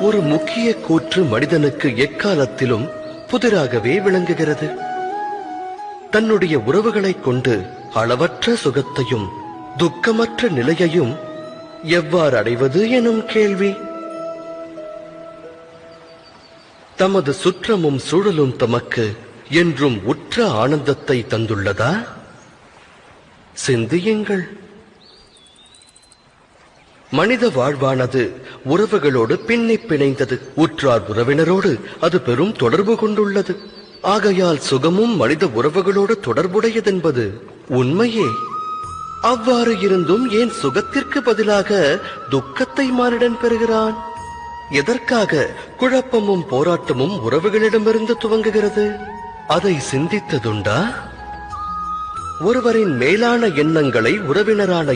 ஒரு முக்கிய கூற்று மனிதனுக்கு எக்காலத்திலும் புதிராகவே விளங்குகிறது. தன்னுடைய உறவுகளைக் கொண்டு அளவற்ற சுகத்தையும் துக்கமற்ற நிலையையும் எவ்வாறு அடைவது எனும் கேள்வி. தமது சுற்றமும் சூழலும் தமக்கு என்றும் உற்ற ஆனந்தத்தை தந்துள்ளதா? சிந்தியுங்கள். மனித வாழ்வானது உறவுகளோடு பின்னி பிணைந்தது. உற்றார் உறவினரோடு அது பெரும் தொடர்பு கொண்டுள்ளது. ஆகையால் சுகமும் மனித உறவுகளோடு தொடர்புடையதென்பது உண்மையே. அவ்வாறு இருந்தும் ஏன் சுகத்திற்கு பதிலாக துக்கத்தை மானிடன் பெறுகிறான்? எதற்காக குழப்பமும் போராட்டமும் உறவுகளிடமிருந்து துவங்குகிறது? அதை சிந்தித்ததுண்டா? ஒருவரின் மேலான எண்ணங்களை உறவினரான